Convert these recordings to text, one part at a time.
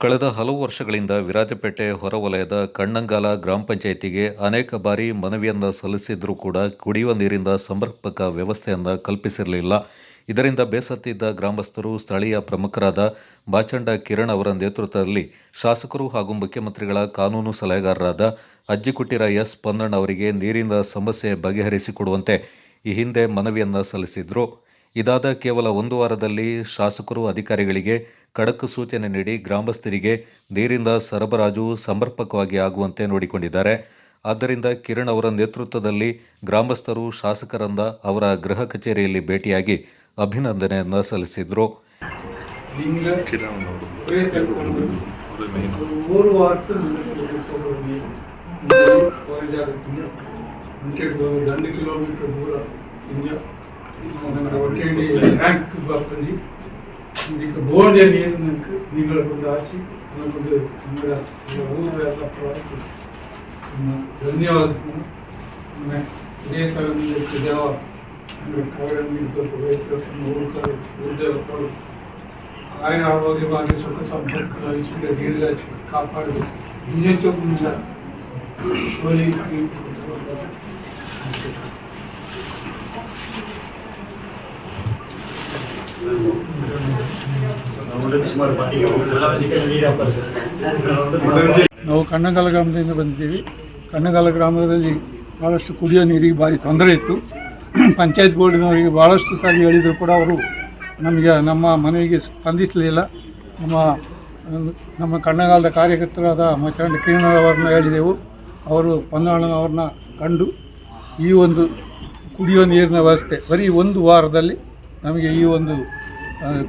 ಕಳೆದ ಹಲವು ವರ್ಷಗಳಿಂದ ವಿರಾಜಪೇಟೆ ಹೊರವಲಯದ ಕಣ್ಣಂಗಾಲ ಗ್ರಾಮ ಪಂಚಾಯಿತಿಗೆ ಅನೇಕ ಬಾರಿ ಮನವಿಯನ್ನ ಸಲ್ಲಿಸಿದ್ರೂ ಕೂಡ ಕುಡಿಯುವ ನೀರಿನ ಸಮರ್ಪಕ ವ್ಯವಸ್ಥೆಯನ್ನ ಕಲ್ಪಿಸಿರಲಿಲ್ಲ. ಇದರಿಂದ ಬೇಸತ್ತಿದ್ದ ಗ್ರಾಮಸ್ಥರು ಸ್ಥಳೀಯ ಪ್ರಮುಖರಾದ ಬಾಚಂಡ ಕಿರಣ್ ಅವರ ನೇತೃತ್ವದಲ್ಲಿ ಶಾಸಕರು ಹಾಗೂ ಮುಖ್ಯಮಂತ್ರಿಗಳ ಕಾನೂನು ಸಲಹೆಗಾರರಾದ ಅಜ್ಜಿಕುಟ್ಟಿರ ಎಸ್ ಪೊನ್ನಣ್ಣ ಅವರಿಗೆ ನೀರಿನ ಸಮಸ್ಯೆ ಬಗೆಹರಿಸಿಕೊಡುವಂತೆ ಈ ಹಿಂದೆ ಮನವಿಯನ್ನ ಸಲ್ಲಿಸಿದ್ರು. ಇದಾದ ಕೇವಲ ಒಂದು ವಾರದಲ್ಲಿ ಶಾಸಕರು ಅಧಿಕಾರಿಗಳಿಗೆ ಖಡಕ್ ಸೂಚನೆ ನೀಡಿ ಗ್ರಾಮಸ್ಥರಿಗೆ ನೀರಿನ ಸರಬರಾಜು ಸಮರ್ಪಕವಾಗಿ ಆಗುವಂತೆ ನೋಡಿಕೊಂಡಿದ್ದಾರೆ. ಆದ್ದರಿಂದ ಕಿರಣ್ ಅವರ ನೇತೃತ್ವದಲ್ಲಿ ಗ್ರಾಮಸ್ಥರು ಶಾಸಕರನ್ನ ಅವರ ಗೃಹ ಕಚೇರಿಯಲ್ಲಿ ಭೇಟಿಯಾಗಿ ಅಭಿನಂದನೆಯನ್ನ ಸಲ್ಲಿಸಿದ್ರು. ಬೋರ್ಡ್ ನೀರು ನೀಗಳ ಕೊಂಡು ಹಾಕಿ ಕೊಂಡು ಊರು ಎಲ್ಲ ಧನ್ಯವಾದ. ಇದೇ ಥರ ದೇವ ఆయన ఆరోగ్య భాగ్య సుఖ సంపత్తులు ఐశ్వర్య దీర్ఘ కాపాడు ఇంజన్ చొప్పున సార్ ನಾವು ಕಣ್ಣಂಗಾಲ ಗ್ರಾಮದಿಂದ ಬಂದಿದ್ದೀವಿ. ಕಣ್ಣಂಗಾಲ ಗ್ರಾಮದಲ್ಲಿ ಭಾಳಷ್ಟು ಕುಡಿಯೋ ನೀರಿಗೆ ಭಾರಿ ತೊಂದರೆ ಇತ್ತು. ಪಂಚಾಯತ್ ಬೋರ್ಡಿನವರಿಗೆ ಭಾಳಷ್ಟು ಸಾರಿ ಹೇಳಿದರೂ ಕೂಡ ಅವರು ನಮಗೆ ನಮ್ಮ ಮನವಿಗೆ ಸ್ಪಂದಿಸಲಿಲ್ಲ. ನಮ್ಮ ಕಣ್ಣಂಗಾಲದ ಕಾರ್ಯಕರ್ತರಾದ ಮಚಂಡ ಕಿರಣ್ ಅವರನ್ನ ಹೇಳಿದೆವು. ಅವರು ಪೊನ್ನಣ್ಣನವ್ರನ್ನ ಕಂಡು ಈ ಒಂದು ಕುಡಿಯೋ ನೀರಿನ ವ್ಯವಸ್ಥೆ ಬರೀ ಒಂದು ವಾರದಲ್ಲಿ ನಮಗೆ ಈ ಒಂದು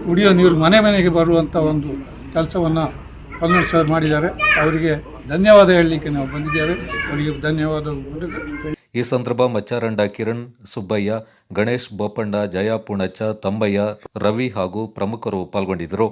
ಕುಡಿಯೋ ನೀರು ಮನೆ ಮನೆಗೆ ಬರುವಂಥ ಒಂದು ಕೆಲಸವನ್ನು ಪೊನ್ನಣ್ಣ ಸರ್ ಮಾಡಿದ್ದಾರೆ. ಅವರಿಗೆ ಧನ್ಯವಾದ ಹೇಳಲಿಕ್ಕೆ ನಾವು ಬಂದಿದ್ದೇವೆ. ಅವರಿಗೆ ಧನ್ಯವಾದ. ಈ ಸಂದರ್ಭ ಮಚ್ಚಾರಂಡ ಕಿರಣ್, ಸುಬ್ಬಯ್ಯ, ಗಣೇಶ್, ಬೋಪಣ್ಣ, ಜಯ, ಪೂಣಚ್ಚ, ತಂಬಯ್ಯ, ರವಿ ಹಾಗೂ ಪ್ರಮುಖರು ಪಾಲ್ಗೊಂಡಿದ್ದರು.